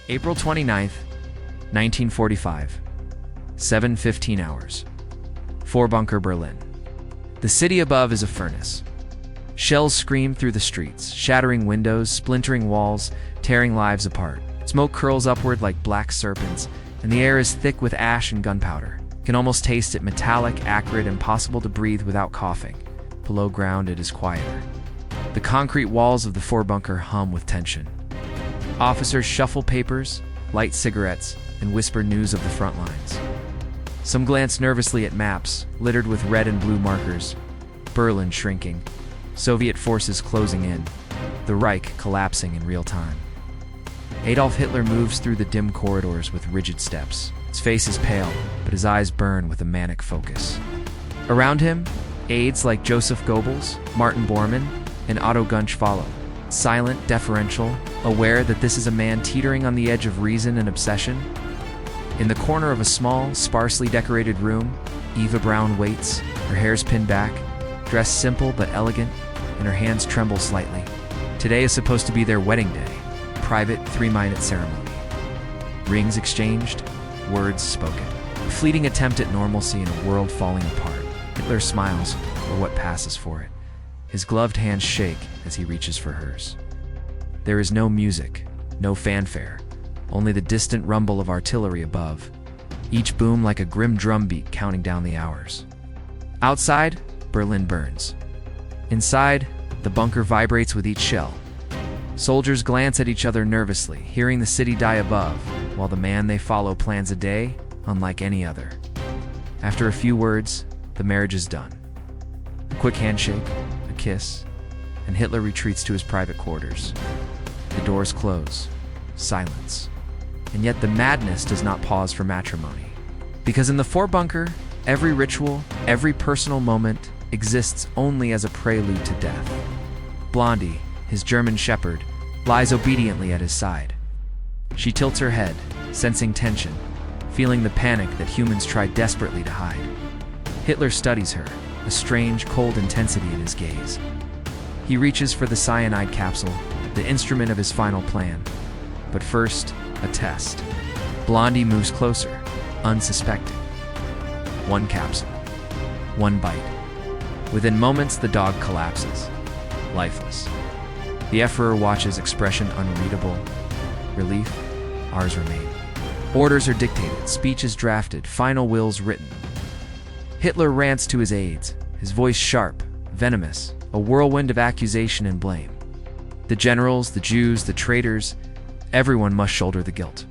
April 29th, 1945, 7:15 hours. Führerbunker, Berlin. The city above is a furnace. Shells scream through the streets, shattering windows, splintering walls, tearing lives apart. Smoke curls upward like black serpents, and the air is thick with ash and gunpowder. You can almost taste it, metallic, acrid, impossible to breathe without coughing. Below ground, it is quieter. The concrete walls of the Führerbunker hum with tension. Officers shuffle papers, light cigarettes, and whisper news of the front lines. Some glance nervously at maps, littered with red and blue markers. Berlin shrinking, Soviet forces closing in, the Reich collapsing in real time. Adolf Hitler moves through the dim corridors with rigid steps. His face is pale, but his eyes burn with a manic focus. Around him, aides like Joseph Goebbels, Martin Bormann, and Otto Gunsch follow. Silent, deferential, aware that this is a man teetering on the edge of reason and obsession. In the corner of a small, sparsely decorated room, Eva Braun waits, her hair's pinned back, dressed simple but elegant, and her hands tremble slightly. Today is supposed to be their wedding day, a private 3-minute ceremony. Rings exchanged, words spoken. A fleeting attempt at normalcy in a world falling apart. Hitler smiles, or what passes for it. His gloved hands shake as he reaches for hers. There is no music, no fanfare, only the distant rumble of artillery above, each boom like a grim drumbeat counting down the hours. Outside, Berlin burns. Inside, the bunker vibrates with each shell. Soldiers glance at each other nervously, hearing the city die above, while the man they follow plans a day unlike any other. After a few words, the marriage is done. A quick handshake, a kiss, and Hitler retreats to his private quarters. The doors close. Silence. And yet the madness does not pause for matrimony. Because in the Führerbunker, every ritual, every personal moment exists only as a prelude to death. Blondi, his German shepherd, lies obediently at his side. She tilts her head, sensing tension, feeling the panic that humans try desperately to hide. Hitler studies her, a strange, cold intensity in his gaze. He reaches for the cyanide capsule, the instrument of his final plan. But first, a test. Blondi moves closer, unsuspecting. One capsule. One bite. Within moments, the dog collapses, lifeless. The Emperor watches, expression unreadable. Relief, ours remain. Orders are dictated, speech is drafted, final wills written. Hitler rants to his aides, his voice sharp, venomous, a whirlwind of accusation and blame. The generals, the Jews, the traitors, everyone must shoulder the guilt.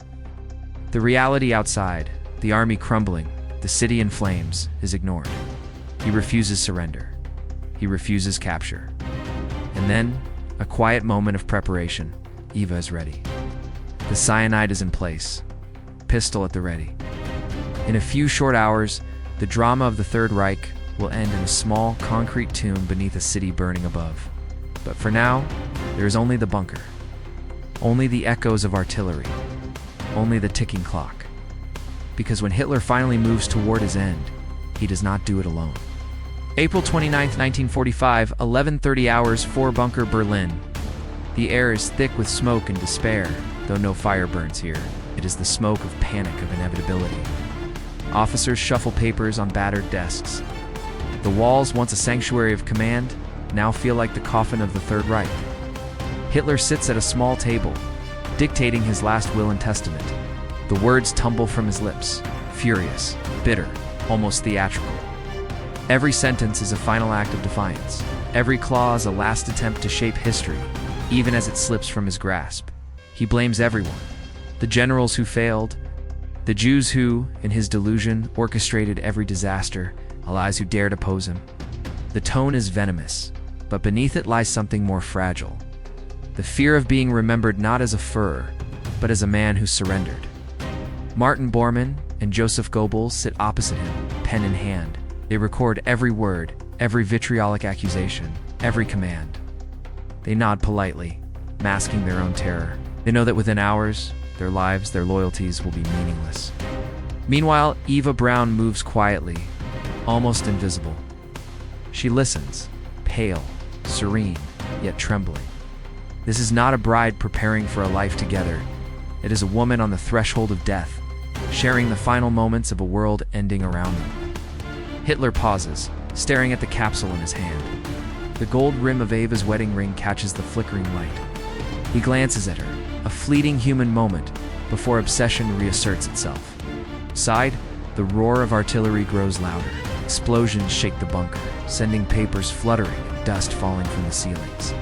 The reality outside, the army crumbling, the city in flames, is ignored. He refuses surrender. He refuses capture. And then, a quiet moment of preparation. Eva is ready. The cyanide is in place. Pistol at the ready. In a few short hours, the drama of the Third Reich will end in a small, concrete tomb beneath a city burning above. But for now, there is only the bunker. Only the echoes of artillery. Only the ticking clock. Because when Hitler finally moves toward his end, he does not do it alone. April 29th, 1945, 11:30 hours, Führerbunker, Berlin. The air is thick with smoke and despair, though no fire burns here. It is the smoke of panic, of inevitability. Officers shuffle papers on battered desks. The walls, once a sanctuary of command, now feel like the coffin of the Third Reich. Hitler sits at a small table, dictating his last will and testament. The words tumble from his lips, furious, bitter, almost theatrical. Every sentence is a final act of defiance. Every clause a last attempt to shape history, even as it slips from his grasp. He blames everyone. The generals who failed, the Jews who, in his delusion, orchestrated every disaster, allies who dared oppose him. The tone is venomous, but beneath it lies something more fragile. The fear of being remembered not as a Führer, but as a man who surrendered. Martin Bormann and Joseph Goebbels sit opposite him, pen in hand. They record every word, every vitriolic accusation, every command. They nod politely, masking their own terror. They know that within hours, their lives, their loyalties will be meaningless. Meanwhile, Eva Braun moves quietly, almost invisible. She listens, pale, serene, yet trembling. This is not a bride preparing for a life together. It is a woman on the threshold of death, sharing the final moments of a world ending around them. Hitler pauses, staring at the capsule in his hand. The gold rim of Eva's wedding ring catches the flickering light. He glances at her, a fleeting human moment before obsession reasserts itself. Side, the roar of artillery grows louder. Explosions shake the bunker, sending papers fluttering and dust falling from the ceilings.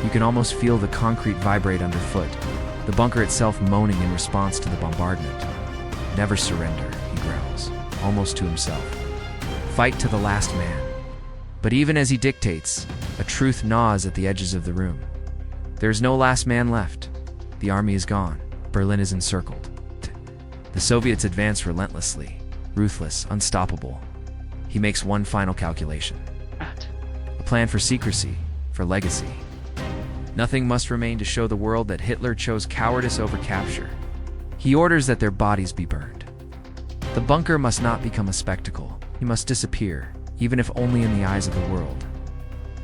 You can almost feel the concrete vibrate underfoot, the bunker itself moaning in response to the bombardment. "Never surrender," he growls, almost to himself. "Fight to the last man." But even as he dictates, a truth gnaws at the edges of the room. There is no last man left. The army is gone. Berlin is encircled. The Soviets advance relentlessly, ruthless, unstoppable. He makes one final calculation. A plan for secrecy, for legacy. Nothing must remain to show the world that Hitler chose cowardice over capture. He orders that their bodies be burned. The bunker must not become a spectacle. He must disappear, even if only in the eyes of the world.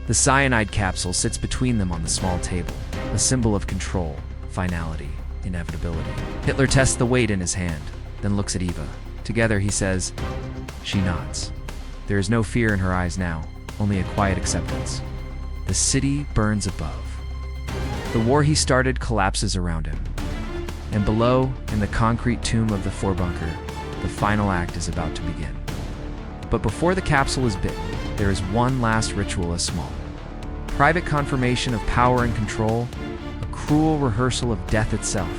The cyanide capsule sits between them on the small table, a symbol of control, finality, inevitability. Hitler tests the weight in his hand, then looks at Eva. Together, he says, she nods. There is no fear in her eyes now, only a quiet acceptance. The city burns above. The war he started collapses around him. And below, in the concrete tomb of the Führerbunker, the final act is about to begin. But before the capsule is bitten, there is one last ritual as small. Private confirmation of power and control, a cruel rehearsal of death itself.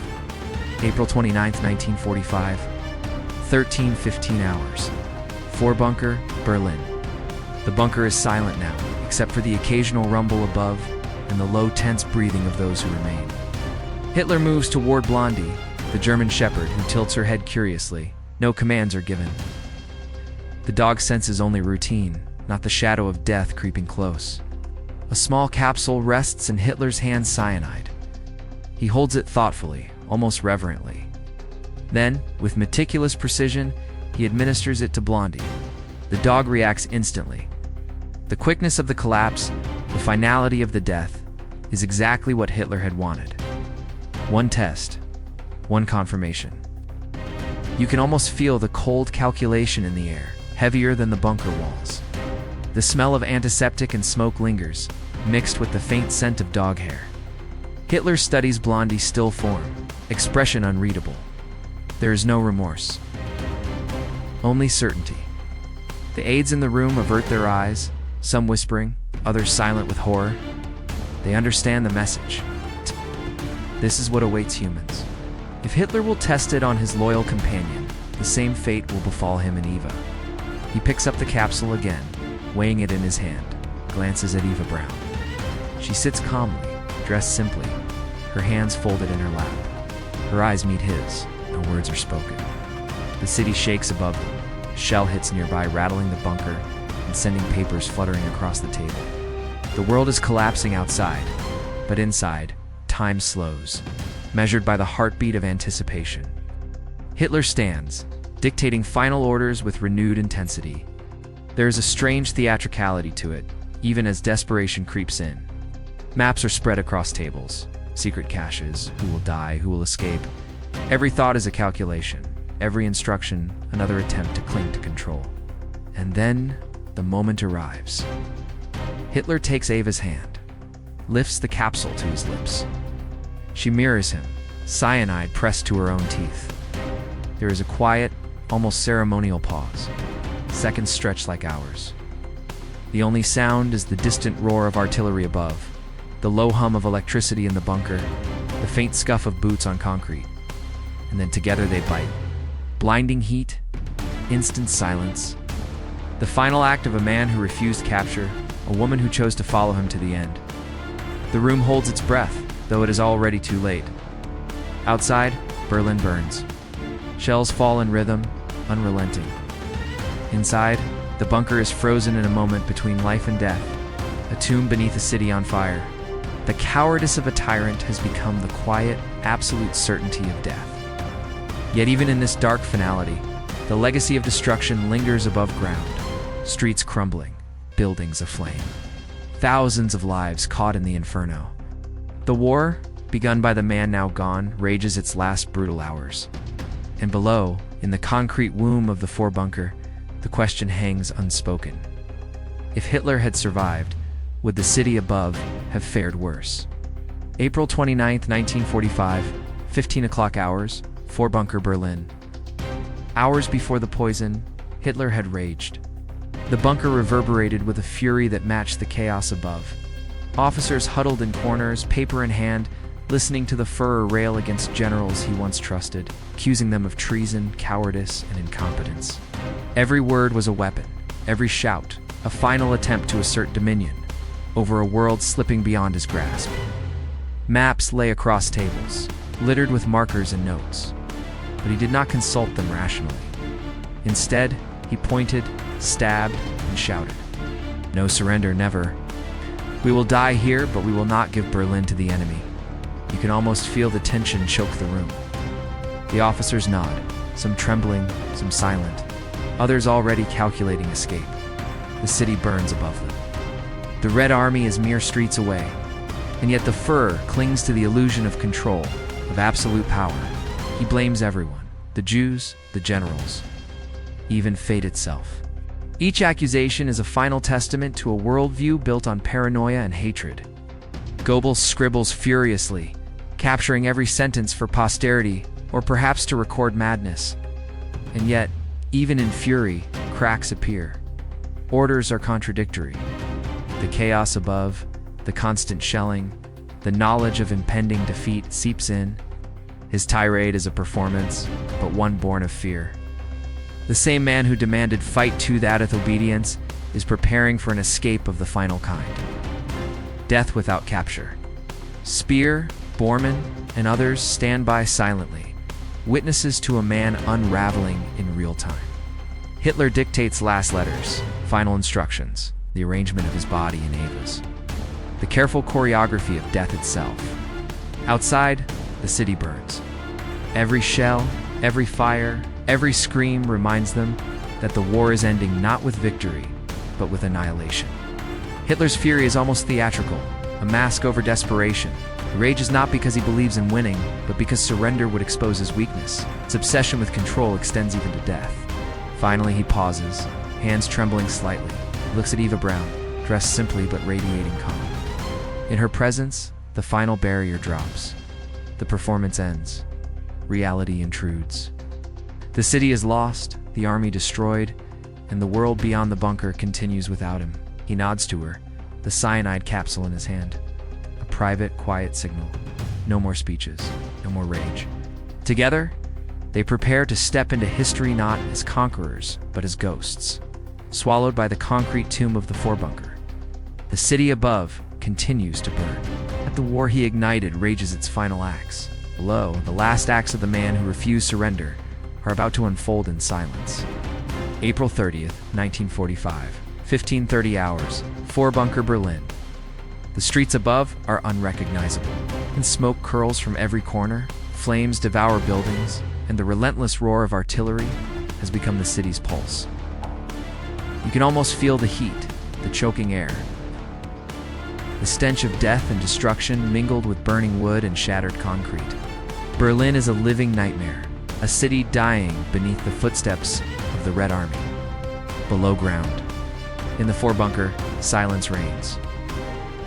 April 29, 1945, 13:15 hours. Führerbunker, Berlin. The bunker is silent now, except for the occasional rumble above and the low, tense breathing of those who remain. Hitler moves toward Blondi, the German shepherd, who tilts her head curiously. No commands are given. The dog senses only routine, not the shadow of death creeping close. A small capsule rests in Hitler's hand, cyanide. He holds it thoughtfully, almost reverently. Then, with meticulous precision, he administers it to Blondi. The dog reacts instantly. The quickness of the collapse, the finality of the death, is exactly what Hitler had wanted. One test, one confirmation. You can almost feel the cold calculation in the air, heavier than the bunker walls. The smell of antiseptic and smoke lingers, mixed with the faint scent of dog hair. Hitler studies Blondi's still form, expression unreadable. There is no remorse. Only certainty. The aides in the room avert their eyes, some whispering, others silent with horror. They understand the message. This is what awaits humans. If Hitler will test it on his loyal companion, the same fate will befall him and Eva. He picks up the capsule again, weighing it in his hand, glances at Eva Braun. She sits calmly, dressed simply, her hands folded in her lap. Her eyes meet his, no words are spoken. The city shakes above them. A shell hits nearby, rattling the bunker and sending papers fluttering across the table. The world is collapsing outside, but inside, time slows, measured by the heartbeat of anticipation. Hitler stands, dictating final orders with renewed intensity. There is a strange theatricality to it, even as desperation creeps in. Maps are spread across tables, secret caches, who will die, who will escape. Every thought is a calculation, every instruction another attempt to cling to control. And then, the moment arrives. Hitler takes Eva's hand, lifts the capsule to his lips. She mirrors him, cyanide pressed to her own teeth. There is a quiet, almost ceremonial pause. Seconds stretch like hours. The only sound is the distant roar of artillery above, the low hum of electricity in the bunker, the faint scuff of boots on concrete. And then together they bite. Blinding heat, instant silence. The final act of a man who refused capture, a woman who chose to follow him to the end. The room holds its breath, though it is already too late. Outside, Berlin burns. Shells fall in rhythm, unrelenting. Inside, the bunker is frozen in a moment between life and death, a tomb beneath a city on fire. The cowardice of a tyrant has become the quiet, absolute certainty of death. Yet even in this dark finality, the legacy of destruction lingers above ground, streets crumbling, buildings aflame. Thousands of lives caught in the inferno. The war, begun by the man now gone, rages its last brutal hours. And below, in the concrete womb of the Führerbunker, the question hangs unspoken. If Hitler had survived, would the city above have fared worse? April 29, 1945, 15 o'clock hours, Führerbunker, Berlin. Hours before the poison, Hitler had raged. The bunker reverberated with a fury that matched the chaos above. Officers huddled in corners, paper in hand, listening to the Führer rail against generals he once trusted, accusing them of treason, cowardice, and incompetence. Every word was a weapon, every shout, a final attempt to assert dominion over a world slipping beyond his grasp. Maps lay across tables, littered with markers and notes, but he did not consult them rationally. Instead, he pointed, stabbed, and shouted. No surrender, never. We will die here, but we will not give Berlin to the enemy. You can almost feel the tension choke the room. The officers nod, some trembling, some silent, others already calculating escape. The city burns above them. The Red Army is mere streets away, and yet the Führer clings to the illusion of control, of absolute power. He blames everyone, the Jews, the generals, even fate itself. Each accusation is a final testament to a worldview built on paranoia and hatred. Goebbels scribbles furiously, capturing every sentence for posterity, or perhaps to record madness. And yet, even in fury, cracks appear. Orders are contradictory. The chaos above, the constant shelling, the knowledge of impending defeat seeps in. His tirade is a performance, but one born of fear. The same man who demanded fight to that with obedience is preparing for an escape of the final kind. Death without capture. Speer, Bormann, and others stand by silently, witnesses to a man unraveling in real time. Hitler dictates last letters, final instructions, the arrangement of his body in Eva's. The careful choreography of death itself. Outside, the city burns. Every shell, every fire, every scream reminds them that the war is ending not with victory, but with annihilation. Hitler's fury is almost theatrical, a mask over desperation. He rages not because he believes in winning, but because surrender would expose his weakness. His obsession with control extends even to death. Finally, he pauses, hands trembling slightly. He looks at Eva Braun, dressed simply but radiating calm. In her presence, the final barrier drops. The performance ends. Reality intrudes. The city is lost, the army destroyed, and the world beyond the bunker continues without him. He nods to her, the cyanide capsule in his hand. A private, quiet signal. No more speeches, no more rage. Together, they prepare to step into history not as conquerors, but as ghosts, swallowed by the concrete tomb of the Führerbunker. The city above continues to burn. At the war he ignited rages its final acts. Below, the last acts of the man who refused surrender are about to unfold in silence. April 30th, 1945, 15:30 hours, Führerbunker, Berlin. The streets above are unrecognizable, and smoke curls from every corner, flames devour buildings, and the relentless roar of artillery has become the city's pulse. You can almost feel the heat, the choking air. The stench of death and destruction mingled with burning wood and shattered concrete. Berlin is a living nightmare, a city dying beneath the footsteps of the Red Army. Below ground, in the Führerbunker, silence reigns.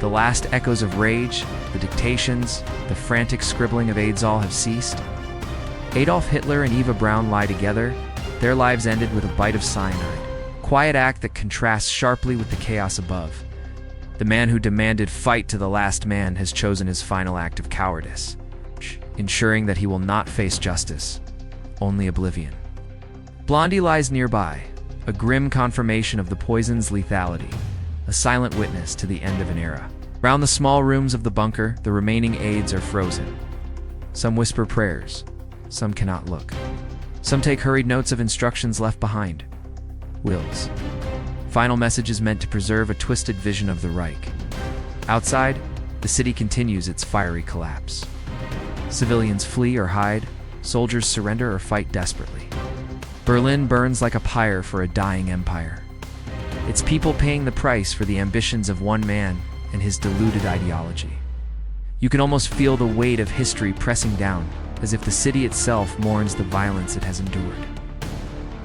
The last echoes of rage, the dictations, the frantic scribbling of Adolf have ceased. Adolf Hitler and Eva Braun lie together, their lives ended with a bite of cyanide. Quiet act that contrasts sharply with the chaos above. The man who demanded fight to the last man has chosen his final act of cowardice, ensuring that he will not face justice, only oblivion. Blondi lies nearby, a grim confirmation of the poison's lethality, a silent witness to the end of an era. Around the small rooms of the bunker, the remaining aides are frozen. Some whisper prayers, some cannot look. Some take hurried notes of instructions left behind. Wills. Final messages meant to preserve a twisted vision of the Reich. Outside, the city continues its fiery collapse. Civilians flee or hide, soldiers surrender or fight desperately. Berlin burns like a pyre for a dying empire. Its people paying the price for the ambitions of one man and his deluded ideology. You can almost feel the weight of history pressing down, as if the city itself mourns the violence it has endured.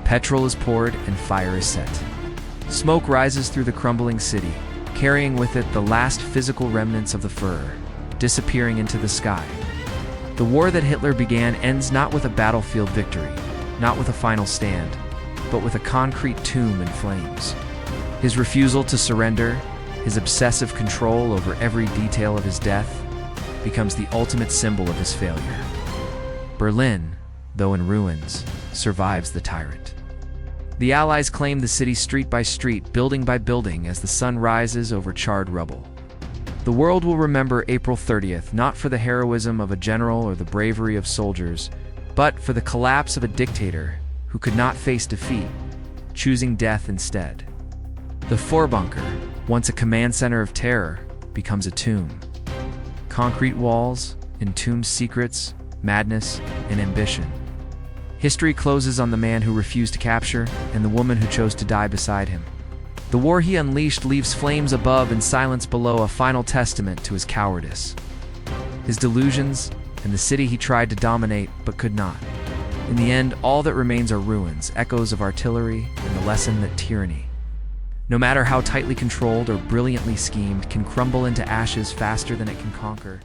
Petrol is poured and fire is set. Smoke rises through the crumbling city, carrying with it the last physical remnants of the Führer, disappearing into the sky. The war that Hitler began ends not with a battlefield victory, not with a final stand, but with a concrete tomb in flames. His refusal to surrender, his obsessive control over every detail of his death, becomes the ultimate symbol of his failure. Berlin, though in ruins, survives the tyrant. The Allies claim the city street by street, building by building, as the sun rises over charred rubble. The world will remember April 30th not for the heroism of a general or the bravery of soldiers, but for the collapse of a dictator who could not face defeat, choosing death instead. The Führerbunker, once a command center of terror, becomes a tomb. Concrete walls, entombed secrets, madness, and ambition. History closes on the man who refused to capture and the woman who chose to die beside him. The war he unleashed leaves flames above and silence below, a final testament to his cowardice, his delusions, and the city he tried to dominate but could not. In the end, all that remains are ruins, echoes of artillery, and the lesson that tyranny, no matter how tightly controlled or brilliantly schemed, can crumble into ashes faster than it can conquer.